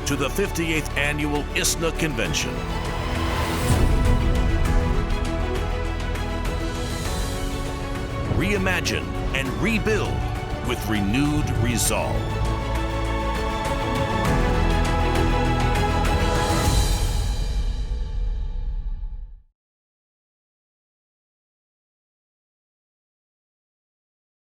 to the 58th Annual ISNA Convention. Reimagine and rebuild with renewed resolve.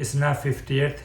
ISNA 58th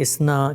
ISNA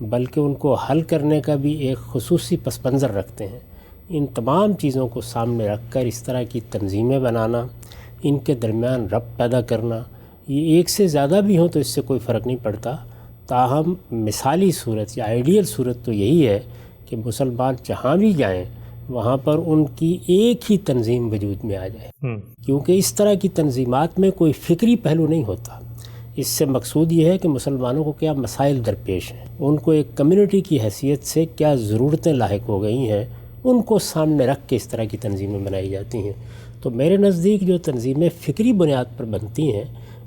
بلکہ ان کو حل کرنے کا بھی ایک خصوصی پس منظر رکھتے ہیں۔ ان تمام چیزوں کو سامنے رکھ کر اس طرح کی تنظیمیں بنانا، ان کے درمیان ربط پیدا کرنا، یہ ایک سے زیادہ بھی ہوں تو اس سے کوئی فرق نہیں پڑتا، تاہم مثالی صورت یا آئیڈیل صورت تو یہی ہے کہ مسلمان جہاں بھی جائیں وہاں پر ان کی ایک ہی تنظیم وجود میں آ جائے، کیونکہ اس طرح کی تنظیمات میں کوئی فکری پہلو نہیں ہوتا۔ اس سے مقصود یہ ہے کہ مسلمانوں کو کیا مسائل درپیش ہیں، ان کو ایک کمیونٹی کی حیثیت سے کیا ضرورتیں لاحق ہو گئی ہیں، ان کو سامنے رکھ کے اس طرح کی تنظیمیں بنائی جاتی ہیں۔ تو میرے نزدیک جو تنظیمیں فکری بنیاد پر بنتی ہیں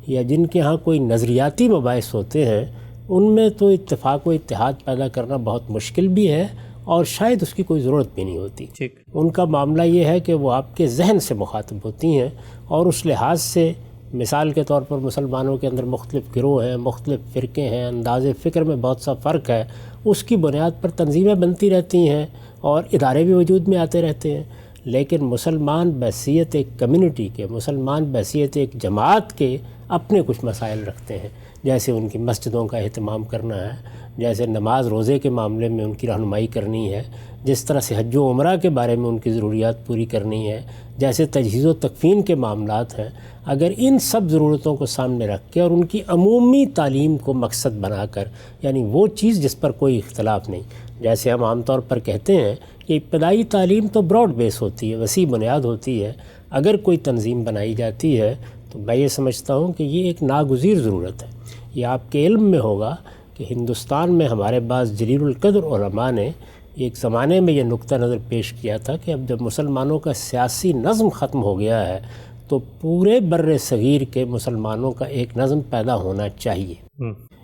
یا جن کے ہاں کوئی نظریاتی مباحث ہوتے ہیں، ان میں تو اتفاق و اتحاد پیدا کرنا بہت مشکل بھی ہے اور شاید اس کی کوئی ضرورت بھی نہیں ہوتی۔ ان کا معاملہ یہ ہے کہ وہ آپ کے ذہن سے مخاطب ہوتی ہیں، اور اس لحاظ سے مثال کے طور پر مسلمانوں کے اندر مختلف گروہ ہیں، مختلف فرقے ہیں، انداز فکر میں بہت سا فرق ہے، اس کی بنیاد پر تنظیمیں بنتی رہتی ہیں اور ادارے بھی وجود میں آتے رہتے ہیں، لیکن مسلمان بحیثیت ایک کمیونٹی کے، مسلمان بحیثیت ایک جماعت کے اپنے کچھ مسائل رکھتے ہیں، جیسے ان کی مسجدوں کا اہتمام کرنا ہے، جیسے نماز روزے کے معاملے میں ان کی رہنمائی کرنی ہے، جس طرح سے حج و عمرہ کے بارے میں ان کی ضروریات پوری کرنی ہے، جیسے تجہیز و تکفین کے معاملات ہیں۔ اگر ان سب ضرورتوں کو سامنے رکھ کے اور ان کی عمومی تعلیم کو مقصد بنا کر، یعنی وہ چیز جس پر کوئی اختلاف نہیں، جیسے ہم عام طور پر کہتے ہیں کہ ابتدائی تعلیم تو براڈ بیس ہوتی ہے، وسیع بنیاد ہوتی ہے، اگر کوئی تنظیم بنائی جاتی ہے تو میں یہ سمجھتا ہوں کہ یہ ایک ناگزیر ضرورت ہے۔ یہ آپ کے علم میں ہوگا کہ ہندوستان میں ہمارے بعض جلیل القدر علماء نے ایک زمانے میں یہ نقطہ نظر پیش کیا تھا کہ اب جب مسلمانوں کا سیاسی نظم ختم ہو گیا ہے تو پورے بر صغیر کے مسلمانوں کا ایک نظم پیدا ہونا چاہیے۔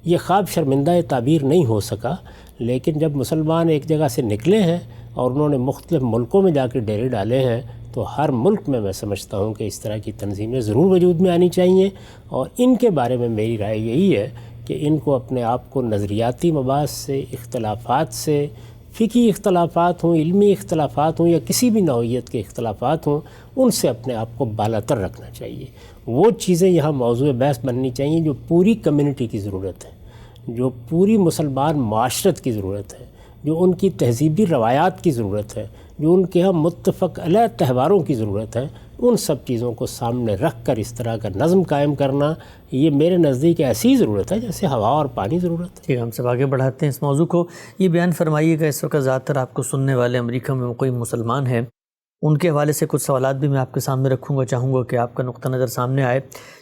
یہ خواب شرمندہ تعبیر نہیں ہو سکا، لیکن جب مسلمان ایک جگہ سے نکلے ہیں اور انہوں نے مختلف ملکوں میں جا کے ڈیرے ڈالے ہیں تو ہر ملک میں سمجھتا ہوں کہ اس طرح کی تنظیمیں ضرور وجود میں آنی چاہیے، اور ان کے بارے میں میری رائے یہی ہے کہ ان کو اپنے آپ کو نظریاتی مباحث سے، اختلافات سے، فقہی اختلافات ہوں، علمی اختلافات ہوں یا کسی بھی نوعیت کے اختلافات ہوں، ان سے اپنے آپ کو بالاتر رکھنا چاہیے۔ وہ چیزیں یہاں موضوع بحث بننی چاہیے جو پوری کمیونٹی کی ضرورت ہے، جو پوری مسلمان معاشرت کی ضرورت ہے، جو ان کی تہذیبی روایات کی ضرورت ہے، جو ان کے ہاں متفق علیہ تہواروں کی ضرورت ہے، ان سب چیزوں کو سامنے رکھ کر اس طرح کا نظم قائم کرنا، یہ میرے نزدیک ایسی ضرورت ہے جیسے ہوا اور پانی ضرورت ہے۔ ٹھیک ہے، ہم سب آگے بڑھاتے ہیں اس موضوع کو۔ یہ بیان فرمائیے گا، اس وقت زیادہ تر آپ کو سننے والے امریکہ میں کوئی مسلمان ہیں، ان کے حوالے سے کچھ سوالات بھی میں آپ کے سامنے رکھوں گا، چاہوں گا کہ آپ کا نقطہ نظر سامنے آئے۔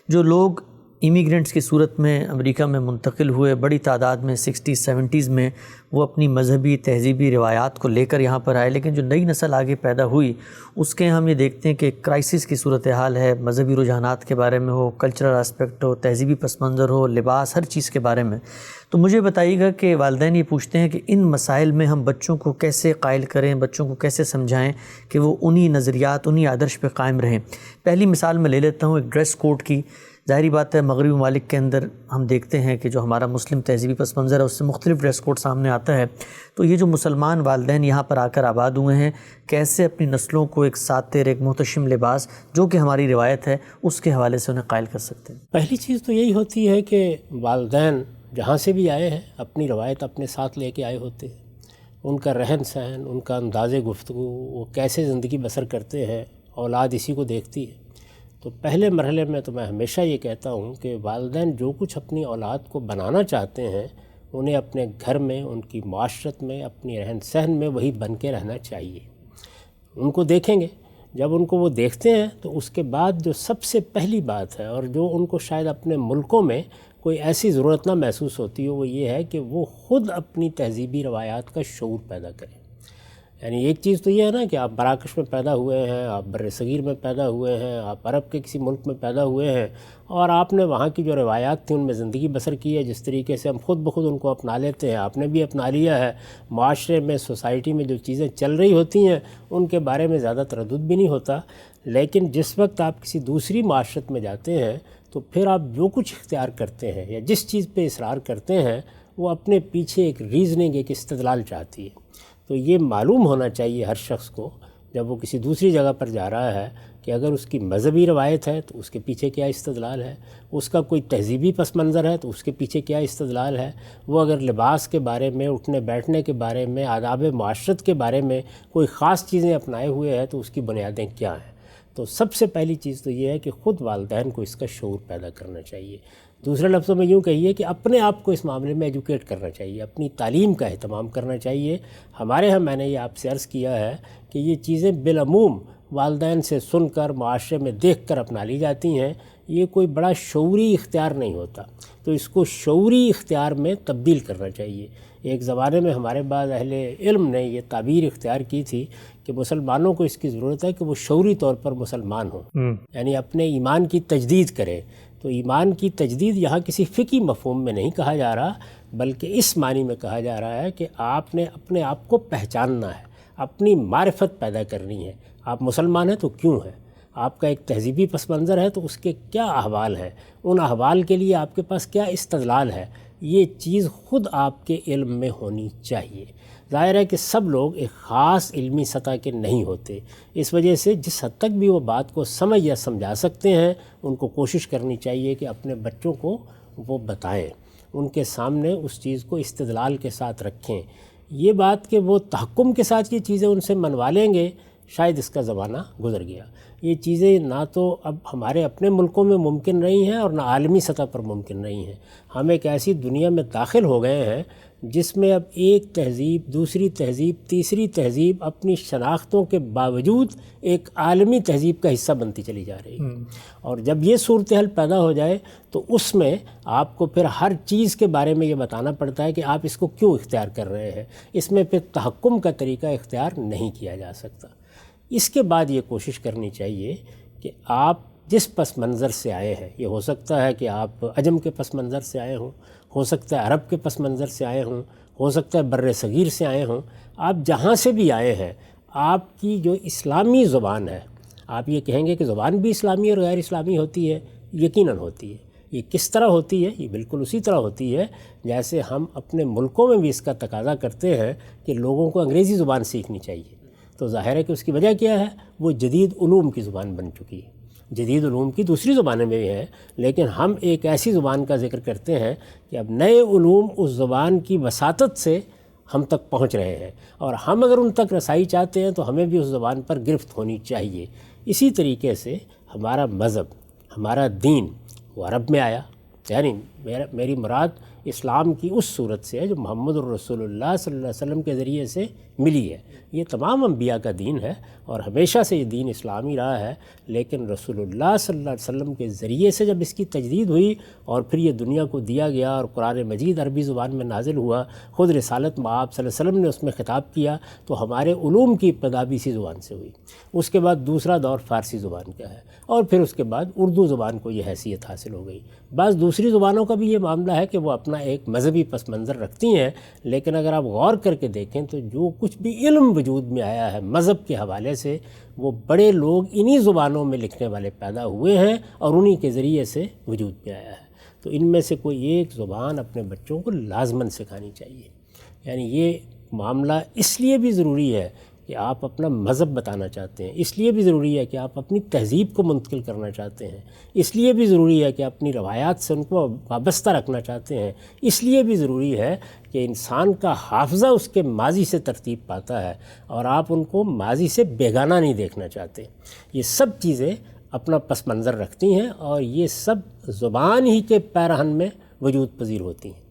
جو لوگ امیگرینٹس کی صورت میں امریکہ میں منتقل ہوئے، بڑی تعداد میں 60s 70s میں، وہ اپنی مذہبی تہذیبی روایات کو لے کر یہاں پر آئے، لیکن جو نئی نسل آگے پیدا ہوئی اس کے ہم یہ دیکھتے ہیں کہ کرائسس کی صورتحال ہے، مذہبی رجحانات کے بارے میں ہو، کلچرل اسپیکٹ ہو، تہذیبی پس منظر ہو، لباس، ہر چیز کے بارے میں۔ تو مجھے بتائیے گا کہ والدین یہ پوچھتے ہیں کہ ان مسائل میں ہم بچوں کو کیسے قائل کریں، بچوں کو کیسے سمجھائیں کہ وہ انہی نظریات، انہی آدرش پہ قائم رہیں۔ پہلی مثال میں لے لیتا ہوں ایک ڈریس کوڈ کی۔ ظاہری بات ہے مغربی ممالک کے اندر ہم دیکھتے ہیں کہ جو ہمارا مسلم تہذیبی پس منظر ہے اس سے مختلف ڈریس کوڈ سامنے آتا ہے، تو یہ جو مسلمان والدین یہاں پر آ کر آباد ہوئے ہیں کیسے اپنی نسلوں کو ایک ساتر، ایک محتشم لباس جو کہ ہماری روایت ہے اس کے حوالے سے انہیں قائل کر سکتے ہیں؟ پہلی چیز تو یہی ہوتی ہے کہ والدین جہاں سے بھی آئے ہیں اپنی روایت اپنے ساتھ لے کے آئے ہوتے ہیں، ان کا رہن سہن، ان کا انداز گفتگو، وہ کیسے زندگی بسر کرتے ہیں، اولاد اسی کو دیکھتی ہے۔ تو پہلے مرحلے میں تو میں ہمیشہ یہ کہتا ہوں کہ والدین جو کچھ اپنی اولاد کو بنانا چاہتے ہیں انہیں اپنے گھر میں، ان کی معاشرت میں، اپنی رہن سہن میں وہی بن کے رہنا چاہیے۔ ان کو دیکھیں گے، جب ان کو وہ دیکھتے ہیں تو اس کے بعد جو سب سے پہلی بات ہے اور جو ان کو شاید اپنے ملکوں میں کوئی ایسی ضرورت نہ محسوس ہوتی ہو، وہ یہ ہے کہ وہ خود اپنی تہذیبی روایات کا شعور پیدا کریں۔ یعنی ایک چیز تو یہ ہے نا کہ آپ مراکش میں پیدا ہوئے ہیں، آپ بر صغیر میں پیدا ہوئے ہیں، آپ عرب کے کسی ملک میں پیدا ہوئے ہیں اور آپ نے وہاں کی جو روایات تھیں ان میں زندگی بسر کی ہے، جس طریقے سے ہم خود بخود ان کو اپنا لیتے ہیں، آپ نے بھی اپنا لیا ہے۔ معاشرے میں، سوسائٹی میں جو چیزیں چل رہی ہوتی ہیں ان کے بارے میں زیادہ تردد بھی نہیں ہوتا، لیکن جس وقت آپ کسی دوسری معاشرت میں جاتے ہیں تو پھر آپ جو کچھ اختیار کرتے ہیں یا جس چیز پہ اصرار کرتے ہیں وہ اپنے پیچھے ایک ریزننگ، ایک استدلال چاہتی ہے۔ تو یہ معلوم ہونا چاہیے ہر شخص کو جب وہ کسی دوسری جگہ پر جا رہا ہے کہ اگر اس کی مذہبی روایت ہے تو اس کے پیچھے کیا استدلال ہے، اس کا کوئی تہذیبی پس منظر ہے تو اس کے پیچھے کیا استدلال ہے، وہ اگر لباس کے بارے میں، اٹھنے بیٹھنے کے بارے میں، آداب معاشرت کے بارے میں کوئی خاص چیزیں اپنائے ہوئے ہیں تو اس کی بنیادیں کیا ہیں۔ تو سب سے پہلی چیز تو یہ ہے کہ خود والدین کو اس کا شعور پیدا کرنا چاہیے۔ دوسرے لفظوں میں یوں کہیے کہ اپنے آپ کو اس معاملے میں ایجوکیٹ کرنا چاہیے، اپنی تعلیم کا اہتمام کرنا چاہیے۔ ہمارے ہاں میں نے یہ آپ سے عرض کیا ہے کہ یہ چیزیں بالعموم والدین سے سن کر، معاشرے میں دیکھ کر اپنا لی جاتی ہیں، یہ کوئی بڑا شعوری اختیار نہیں ہوتا، تو اس کو شعوری اختیار میں تبدیل کرنا چاہیے۔ ایک زمانے میں ہمارے بعض اہل علم نے یہ تعبیر اختیار کی تھی کہ مسلمانوں کو اس کی ضرورت ہے کہ وہ شعوری طور پر مسلمان ہوں، یعنی اپنے ایمان کی تجدید کریں۔ تو ایمان کی تجدید یہاں کسی فقہی مفہوم میں نہیں کہا جا رہا، بلکہ اس معنی میں کہا جا رہا ہے کہ آپ نے اپنے آپ کو پہچاننا ہے، اپنی معرفت پیدا کرنی ہے۔ آپ مسلمان ہیں تو کیوں ہیں، آپ کا ایک تہذیبی پس منظر ہے تو اس کے کیا احوال ہیں، ان احوال کے لیے آپ کے پاس کیا استدلال ہے، یہ چیز خود آپ کے علم میں ہونی چاہیے۔ ظاہر ہے کہ سب لوگ ایک خاص علمی سطح کے نہیں ہوتے، اس وجہ سے جس حد تک بھی وہ بات کو سمجھ یا سمجھا سکتے ہیں ان کو کوشش کرنی چاہیے کہ اپنے بچوں کو وہ بتائیں، ان کے سامنے اس چیز کو استدلال کے ساتھ رکھیں۔ یہ بات کہ وہ تحکم کے ساتھ یہ چیزیں ان سے منوا لیں گے، شاید اس کا زمانہ گزر گیا۔ یہ چیزیں نہ تو اب ہمارے اپنے ملکوں میں ممکن رہی ہیں اور نہ عالمی سطح پر ممکن رہی ہیں۔ ہم ایک ایسی دنیا میں داخل ہو گئے ہیں جس میں اب ایک تہذیب، دوسری تہذیب، تیسری تہذیب اپنی شناختوں کے باوجود ایک عالمی تہذیب کا حصہ بنتی چلی جا رہی ہے، اور جب یہ صورتحال پیدا ہو جائے تو اس میں آپ کو پھر ہر چیز کے بارے میں یہ بتانا پڑتا ہے کہ آپ اس کو کیوں اختیار کر رہے ہیں۔ اس میں پھر تحکم کا طریقہ اختیار نہیں کیا جا سکتا۔ اس کے بعد یہ کوشش کرنی چاہیے کہ آپ جس پس منظر سے آئے ہیں، یہ ہو سکتا ہے کہ آپ عجم کے پس منظر سے آئے ہوں، ہو سکتا ہے عرب کے پس منظر سے آئے ہوں، ہو سکتا ہے بر صغیر سے آئے ہوں، آپ جہاں سے بھی آئے ہیں، آپ کی جو اسلامی زبان ہے، آپ یہ کہیں گے کہ زبان بھی اسلامی اور غیر اسلامی ہوتی ہے، یقیناً ہوتی ہے۔ یہ کس طرح ہوتی ہے؟ یہ بالکل اسی طرح ہوتی ہے جیسے ہم اپنے ملکوں میں بھی اس کا تقاضا کرتے ہیں کہ لوگوں کو انگریزی زبان سیکھنی چاہیے۔ تو ظاہر ہے کہ اس کی وجہ کیا ہے؟ وہ جدید علوم کی زبان بن چکی ہے۔ جدید علوم کی دوسری زبانیں میں بھی ہیں، لیکن ہم ایک ایسی زبان کا ذکر کرتے ہیں کہ اب نئے علوم اس زبان کی وساطت سے ہم تک پہنچ رہے ہیں، اور ہم اگر ان تک رسائی چاہتے ہیں تو ہمیں بھی اس زبان پر گرفت ہونی چاہیے۔ اسی طریقے سے ہمارا مذہب، ہمارا دین وہ عرب میں آیا، یعنی میری مراد اسلام کی اس صورت سے ہے جو محمد الرسول اللہ صلی اللہ علیہ وسلم کے ذریعے سے ملی ہے۔ یہ تمام انبیاء کا دین ہے اور ہمیشہ سے یہ دین اسلامی رہا ہے، لیکن رسول اللہ صلی اللہ علیہ وسلم کے ذریعے سے جب اس کی تجدید ہوئی اور پھر یہ دنیا کو دیا گیا اور قرآن مجید عربی زبان میں نازل ہوا، خود رسالت مآب صلی اللہ علیہ وسلم نے اس میں خطاب کیا، تو ہمارے علوم کی ابتدا بھی اسی زبان سے ہوئی۔ اس کے بعد دوسرا دور فارسی زبان کا ہے، اور پھر اس کے بعد اردو زبان کو یہ حیثیت حاصل ہو گئی۔ بعض دوسری زبانوں کا بھی یہ معاملہ ہے کہ وہ اپنا ایک مذہبی پس منظر رکھتی ہیں، لیکن اگر آپ غور کر کے دیکھیں تو جو کچھ بھی علم وجود میں آیا ہے مذہب کے حوالے سے، وہ بڑے لوگ انہی زبانوں میں لکھنے والے پیدا ہوئے ہیں اور انہی کے ذریعے سے وجود میں آیا ہے۔ تو ان میں سے کوئی ایک زبان اپنے بچوں کو لازماً سکھانی چاہیے۔ یعنی یہ معاملہ اس لیے بھی ضروری ہے کہ آپ اپنا مذہب بتانا چاہتے ہیں، اس لیے بھی ضروری ہے کہ آپ اپنی تہذیب کو منتقل کرنا چاہتے ہیں، اس لیے بھی ضروری ہے کہ اپنی روایات سے ان کو وابستہ رکھنا چاہتے ہیں، اس لیے بھی ضروری ہے کہ انسان کا حافظہ اس کے ماضی سے ترتیب پاتا ہے اور آپ ان کو ماضی سے بیگانہ نہیں دیکھنا چاہتے۔ یہ سب چیزیں اپنا پس منظر رکھتی ہیں اور یہ سب زبان ہی کے پیرہن میں وجود پذیر ہوتی ہیں۔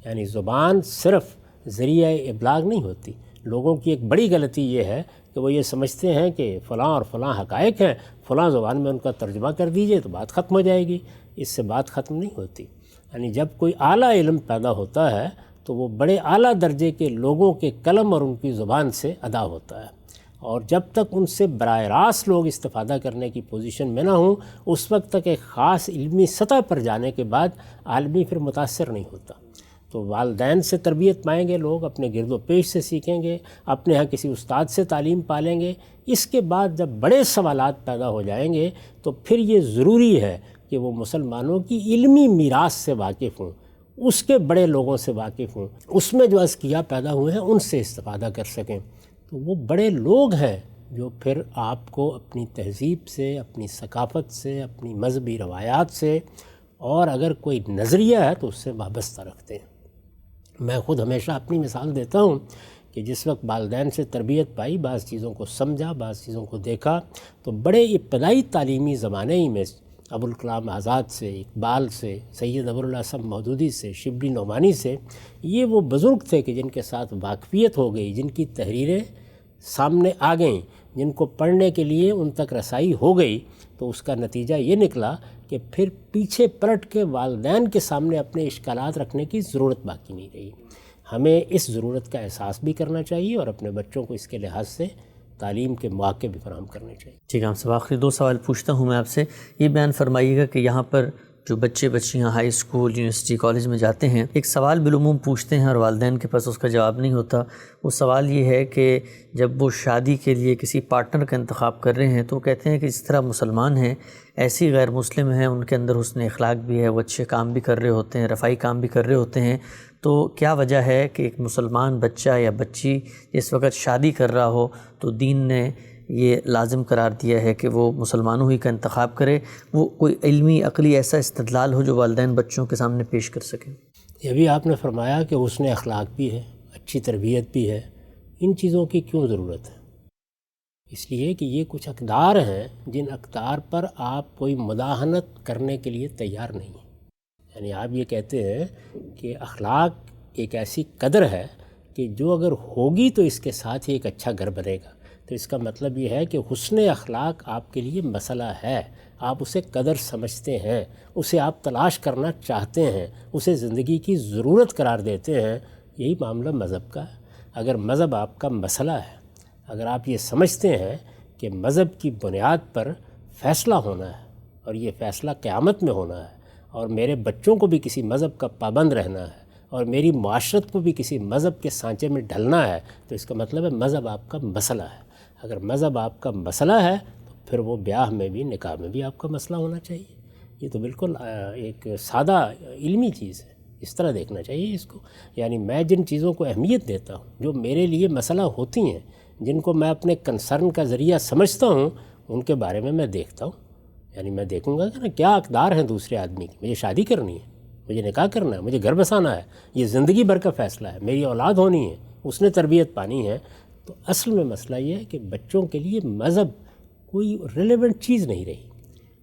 یعنی زبان صرف ذریعہ ابلاغ نہیں ہوتی۔ لوگوں کی ایک بڑی غلطی یہ ہے کہ وہ یہ سمجھتے ہیں کہ فلاں اور فلاں حقائق ہیں، فلاں زبان میں ان کا ترجمہ کر دیجئے تو بات ختم ہو جائے گی۔ اس سے بات ختم نہیں ہوتی۔ یعنی جب کوئی اعلیٰ علم پیدا ہوتا ہے تو وہ بڑے اعلیٰ درجے کے لوگوں کے قلم اور ان کی زبان سے ادا ہوتا ہے، اور جب تک ان سے براہ راست لوگ استفادہ کرنے کی پوزیشن میں نہ ہوں، اس وقت تک ایک خاص علمی سطح پر جانے کے بعد عالمی پھر متاثر نہیں ہوتا۔ تو والدین سے تربیت پائیں گے لوگ، اپنے گرد و پیش سے سیکھیں گے، اپنے ہاں کسی استاد سے تعلیم پالیں گے۔ اس کے بعد جب بڑے سوالات پیدا ہو جائیں گے تو پھر یہ ضروری ہے کہ وہ مسلمانوں کی علمی میراث سے واقف ہوں، اس کے بڑے لوگوں سے واقف ہوں، اس میں جو اذکیاء پیدا ہوئے ہیں ان سے استفادہ کر سکیں۔ تو وہ بڑے لوگ ہیں جو پھر آپ کو اپنی تہذیب سے، اپنی ثقافت سے، اپنی مذہبی روایات سے اور اگر کوئی نظریہ ہے تو اس سے وابستہ رکھتے ہیں۔ میں خود ہمیشہ اپنی مثال دیتا ہوں کہ جس وقت والدین سے تربیت پائی، بعض چیزوں کو سمجھا، بعض چیزوں کو دیکھا، تو بڑے ابتدائی تعلیمی زمانے ہی میں ابوالکلام آزاد سے، اقبال سے، سید ابوالحسن مودودی سے، شبلی نعمانی سے، یہ وہ بزرگ تھے کہ جن کے ساتھ واقفیت ہو گئی، جن کی تحریریں سامنے آ گئیں، جن کو پڑھنے کے لیے ان تک رسائی ہو گئی، تو اس کا نتیجہ یہ نکلا کہ پھر پیچھے پلٹ کے والدین کے سامنے اپنے اشکالات رکھنے کی ضرورت باقی نہیں رہی۔ ہمیں اس ضرورت کا احساس بھی کرنا چاہیے اور اپنے بچوں کو اس کے لحاظ سے تعلیم کے مواقع بھی فراہم کرنے چاہیے۔ ٹھیک ہے، آپ سے آخری 2 سوال پوچھتا ہوں میں آپ سے۔ یہ بیان فرمائیے گا کہ یہاں پر جو بچے بچیاں ہائی اسکول، یونیورسٹی، کالج میں جاتے ہیں، ایک سوال بالعموم پوچھتے ہیں اور والدین کے پاس اس کا جواب نہیں ہوتا۔ وہ سوال یہ ہے کہ جب وہ شادی کے لیے کسی پارٹنر کا انتخاب کر رہے ہیں تو وہ کہتے ہیں کہ جس طرح مسلمان ہیں ایسی غیر مسلم ہیں، ان کے اندر حسن اخلاق بھی ہے، وہ اچھے کام بھی کر رہے ہوتے ہیں، رفاہی کام بھی کر رہے ہوتے ہیں، تو کیا وجہ ہے کہ ایک مسلمان بچہ یا بچی جس وقت شادی کر رہا ہو تو دین نے یہ لازم قرار دیا ہے کہ وہ مسلمانوں ہی کا انتخاب کرے؟ وہ کوئی علمی عقلی ایسا استدلال ہو جو والدین بچوں کے سامنے پیش کر سکیں۔ یہ بھی آپ نے فرمایا کہ حسن اخلاق بھی ہے، اچھی تربیت بھی ہے، ان چیزوں کی کیوں ضرورت ہے؟ اس لیے کہ یہ کچھ اقدار ہیں جن اقدار پر آپ کوئی مداہنت کرنے کے لیے تیار نہیں ہیں۔ یعنی آپ یہ کہتے ہیں کہ اخلاق ایک ایسی قدر ہے کہ جو اگر ہوگی تو اس کے ساتھ ہی ایک اچھا گھر بنے گا، تو اس کا مطلب یہ ہے کہ حسن اخلاق آپ کے لیے مسئلہ ہے، آپ اسے قدر سمجھتے ہیں، اسے آپ تلاش کرنا چاہتے ہیں، اسے زندگی کی ضرورت قرار دیتے ہیں۔ یہی معاملہ مذہب کا ہے۔ اگر مذہب آپ کا مسئلہ ہے، اگر آپ یہ سمجھتے ہیں کہ مذہب کی بنیاد پر فیصلہ ہونا ہے اور یہ فیصلہ قیامت میں ہونا ہے، اور میرے بچوں کو بھی کسی مذہب کا پابند رہنا ہے، اور میری معاشرت کو بھی کسی مذہب کے سانچے میں ڈھلنا ہے، تو اس کا مطلب ہے مذہب آپ کا مسئلہ ہے۔ اگر مذہب آپ کا مسئلہ ہے تو پھر وہ بیاہ میں بھی، نکاح میں بھی آپ کا مسئلہ ہونا چاہیے۔ یہ تو بالکل ایک سادہ علمی چیز ہے، اس طرح دیکھنا چاہیے اس کو۔ یعنی میں جن چیزوں کو اہمیت دیتا ہوں، جو میرے لیے مسئلہ ہوتی ہیں، جن کو میں اپنے کنسرن کا ذریعہ سمجھتا ہوں، ان کے بارے میں دیکھتا ہوں۔ یعنی میں دیکھوں گا کہ نا کیا اقدار ہیں دوسرے آدمی کی، مجھے شادی کرنی ہے، مجھے نکاح کرنا ہے، مجھے گھر بسانا ہے، یہ زندگی بھر کا فیصلہ ہے، میری اولاد ہونی ہے، اس نے تربیت پانی ہے۔ تو اصل میں مسئلہ یہ ہے کہ بچوں کے لیے مذہب کوئی ریلیونٹ چیز نہیں رہی،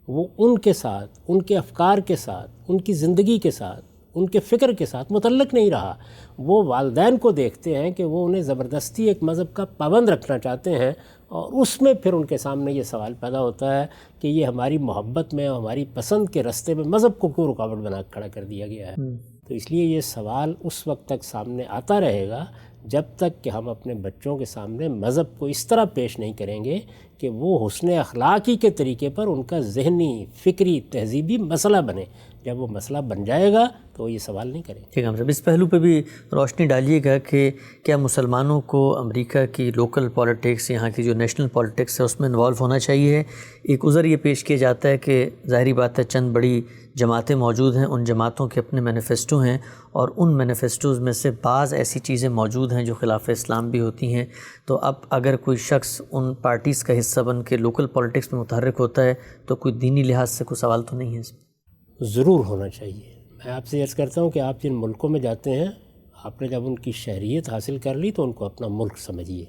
وہ ان کے ساتھ، ان کے افکار کے ساتھ، ان کی زندگی کے ساتھ، ان کے فکر کے ساتھ متعلق نہیں رہا۔ وہ والدین کو دیکھتے ہیں کہ وہ انہیں زبردستی ایک مذہب کا پابند رکھنا چاہتے ہیں، اور اس میں پھر ان کے سامنے یہ سوال پیدا ہوتا ہے کہ یہ ہماری محبت میں، ہماری پسند کے رستے میں مذہب کو کیوں رکاوٹ بنا کھڑا کر دیا گیا ہے۔ تو اس لیے یہ سوال اس وقت تک سامنے آتا رہے گا جب تک کہ ہم اپنے بچوں کے سامنے مذہب کو اس طرح پیش نہیں کریں گے کہ وہ حسن اخلاقی کے طریقے پر ان کا ذہنی، فکری، تہذیبی مسئلہ بنے۔ جب وہ مسئلہ بن جائے گا تو وہ یہ سوال نہیں کریں گے۔ ٹھیک ہے صاحب، اس پہلو پہ بھی روشنی ڈالیے گا کہ کیا مسلمانوں کو امریکہ کی لوکل پالیٹکس، یہاں کی جو نیشنل پالیٹکس ہے، اس میں انوالو ہونا چاہیے؟ ایک عذر یہ پیش کیا جاتا ہے کہ ظاہری بات ہے چند بڑی جماعتیں موجود ہیں، ان جماعتوں کے اپنے مینیفیسٹو ہیں، اور ان مینیفیسٹوز میں سے بعض ایسی چیزیں موجود ہیں جو خلاف اسلام بھی ہوتی ہیں۔ تو اب اگر کوئی شخص ان پارٹیز کا حصہ بن کے لوکل پالیٹکس میں متحرک ہوتا ہے تو کوئی دینی لحاظ سے کوئی سوال تو نہیں ہے اس میں؟ ضرور ہونا چاہیے۔ میں آپ سے عرض کرتا ہوں کہ آپ جن ملکوں میں جاتے ہیں، آپ نے جب ان کی شہریت حاصل کر لی تو ان کو اپنا ملک سمجھیے،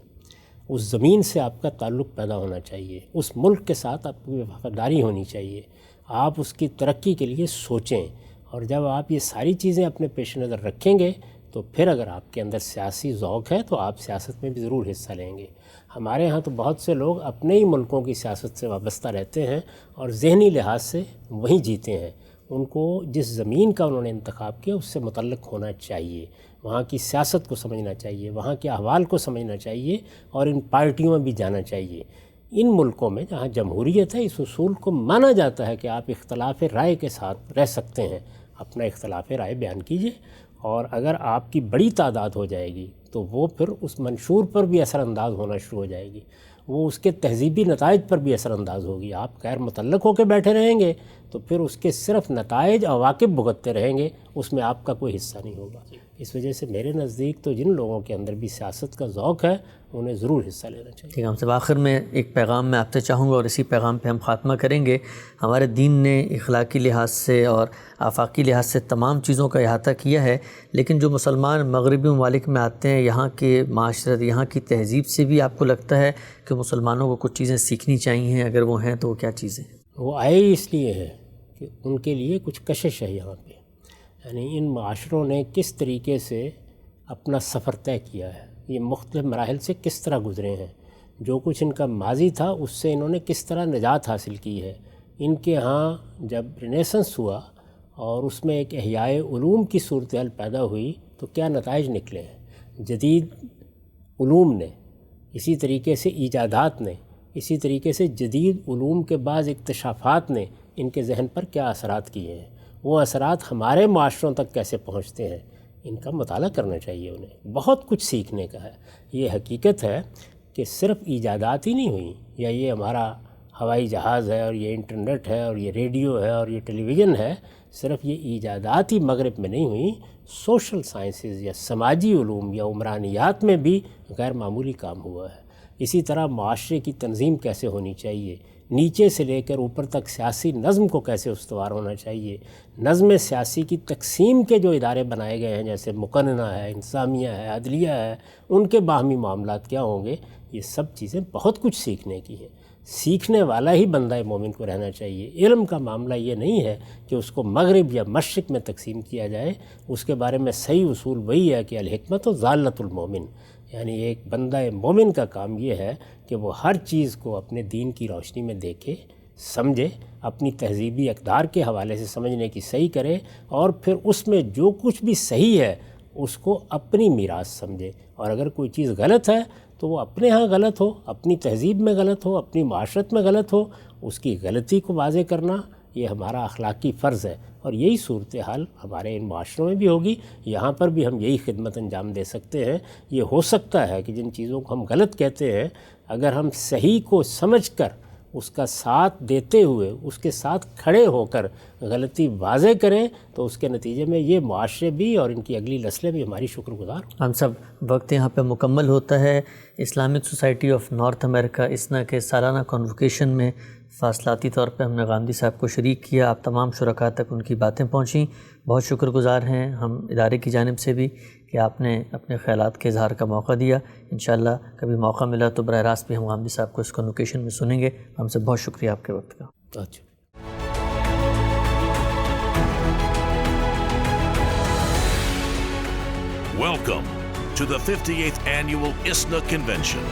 اس زمین سے آپ کا تعلق پیدا ہونا چاہیے، اس ملک کے ساتھ آپ کی وفاداری ہونی چاہیے، آپ اس کی ترقی کے لیے سوچیں، اور جب آپ یہ ساری چیزیں اپنے پیش نظر رکھیں گے تو پھر اگر آپ کے اندر سیاسی ذوق ہے تو آپ سیاست میں بھی ضرور حصہ لیں گے۔ ہمارے ہاں تو بہت سے لوگ اپنے ہی ملکوں کی سیاست سے وابستہ رہتے ہیں اور ذہنی لحاظ سے وہیں جیتے ہیں۔ ان کو جس زمین کا انہوں نے انتخاب کیا اس سے متعلق ہونا چاہیے، وہاں کی سیاست کو سمجھنا چاہیے، وہاں کے احوال کو سمجھنا چاہیے، اور ان پارٹیوں میں بھی جانا چاہیے۔ ان ملکوں میں جہاں جمہوریت ہے، اس اصول کو مانا جاتا ہے کہ آپ اختلاف رائے کے ساتھ رہ سکتے ہیں، اپنا اختلاف رائے بیان کیجیے، اور اگر آپ کی بڑی تعداد ہو جائے گی تو وہ پھر اس منشور پر بھی اثر انداز ہونا شروع ہو جائے گی، وہ اس کے تہذیبی نتائج پر بھی اثر انداز ہوگی۔ آپ غیر متعلق ہو کے بیٹھے رہیں گے تو پھر اس کے صرف نتائج عواقب بھگتتے رہیں گے، اس میں آپ کا کوئی حصہ نہیں ہوگا۔ اس وجہ سے میرے نزدیک تو جن لوگوں کے اندر بھی سیاست کا ذوق ہے انہیں ضرور حصہ لینا چاہیے۔ ٹھیک ہے، ہم سب آخر میں ایک پیغام میں آپ سے چاہوں گا اور اسی پیغام پہ ہم خاتمہ کریں گے۔ ہمارے دین نے اخلاقی لحاظ سے اور آفاقی لحاظ سے تمام چیزوں کا احاطہ کیا ہے، لیکن جو مسلمان مغربی ممالک میں آتے ہیں، یہاں کے معاشرت، یہاں کی تہذیب سے بھی آپ کو لگتا ہے کہ مسلمانوں کو کچھ چیزیں سیکھنی چاہیے؟ اگر وہ ہیں تو وہ کیا چیزیں؟ وہ آئے اس لیے ہے کہ ان کے لیے کچھ کشش ہے یہاں پہ، یعنی ان معاشروں نے کس طریقے سے اپنا سفر طے کیا ہے، یہ مختلف مراحل سے کس طرح گزرے ہیں، جو کچھ ان کا ماضی تھا اس سے انہوں نے کس طرح نجات حاصل کی ہے۔ ان کے ہاں جب رینیسنس ہوا اور اس میں ایک احیاء علوم کی صورتحال پیدا ہوئی تو کیا نتائج نکلے ہیں؟ جدید علوم نے، اسی طریقے سے ایجادات نے، اسی طریقے سے جدید علوم کے بعض اکتشافات نے ان کے ذہن پر کیا اثرات کیے ہیں، وہ اثرات ہمارے معاشروں تک کیسے پہنچتے ہیں، ان کا مطالعہ کرنا چاہیے انہیں۔ بہت کچھ سیکھنے کا ہے۔ یہ حقیقت ہے کہ صرف ایجادات ہی نہیں ہوئیں، یا یہ ہمارا ہوائی جہاز ہے اور یہ انٹرنیٹ ہے اور یہ ریڈیو ہے اور یہ ٹیلی ویژن ہے، صرف یہ ایجادات ہی مغرب میں نہیں ہوئیں، سوشل سائنسز یا سماجی علوم یا عمرانیات میں بھی غیر معمولی کام ہوا ہے۔ اسی طرح معاشرے کی تنظیم کیسے ہونی چاہیے، نیچے سے لے کر اوپر تک سیاسی نظم کو کیسے استوار ہونا چاہیے، نظم سیاسی کی تقسیم کے جو ادارے بنائے گئے ہیں جیسے مقننہ ہے، انتظامیہ ہے، عدلیہ ہے، ان کے باہمی معاملات کیا ہوں گے، یہ سب چیزیں بہت کچھ سیکھنے کی ہیں۔ سیکھنے والا ہی بندہ مومن کو رہنا چاہیے۔ علم کا معاملہ یہ نہیں ہے کہ اس کو مغرب یا مشرق میں تقسیم کیا جائے، اس کے بارے میں صحیح اصول وہی ہے کہ الحکمت و ضالۃ المومن، یعنی ایک بندہ مومن کا کام یہ ہے کہ وہ ہر چیز کو اپنے دین کی روشنی میں دیکھے، سمجھے، اپنی تہذیبی اقدار کے حوالے سے سمجھنے کی صحیح کرے، اور پھر اس میں جو کچھ بھی صحیح ہے اس کو اپنی میراث سمجھے، اور اگر کوئی چیز غلط ہے تو وہ اپنے ہاں غلط ہو، اپنی تہذیب میں غلط ہو، اپنی معاشرت میں غلط ہو، اس کی غلطی کو واضح کرنا یہ ہمارا اخلاقی فرض ہے، اور یہی صورتحال ہمارے ان معاشروں میں بھی ہوگی۔ یہاں پر بھی ہم یہی خدمت انجام دے سکتے ہیں۔ یہ ہو سکتا ہے کہ جن چیزوں کو ہم غلط کہتے ہیں، اگر ہم صحیح کو سمجھ کر اس کا ساتھ دیتے ہوئے اس کے ساتھ کھڑے ہو کر غلطی واضح کریں تو اس کے نتیجے میں یہ معاشرے بھی اور ان کی اگلی نسلیں بھی ہماری شکر گزار ہوں۔ ہم سب وقت یہاں پہ مکمل ہوتا ہے۔ اسلامک سوسائٹی آف نارتھ امریکہ اسنا کے سالانہ کنووکیشن میں فاصلاتی طور پہ ہم نے غامدی صاحب کو شریک کیا، آپ تمام شرکاء تک ان کی باتیں پہنچیں، بہت شکر گزار ہیں ہم ادارے کی جانب سے بھی کہ آپ نے اپنے خیالات کے اظہار کا موقع دیا۔ انشاءاللہ کبھی موقع ملا تو براہ راست بھی ہم غامدی صاحب کو اس کنووکیشن میں سنیں گے۔ ہم سے بہت شکریہ آپ کے وقت کا۔ اچھا، Welcome to the 58th Annual ISNA Convention.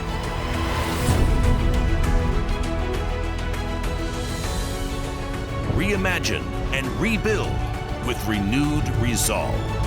Reimagine and rebuild with renewed resolve.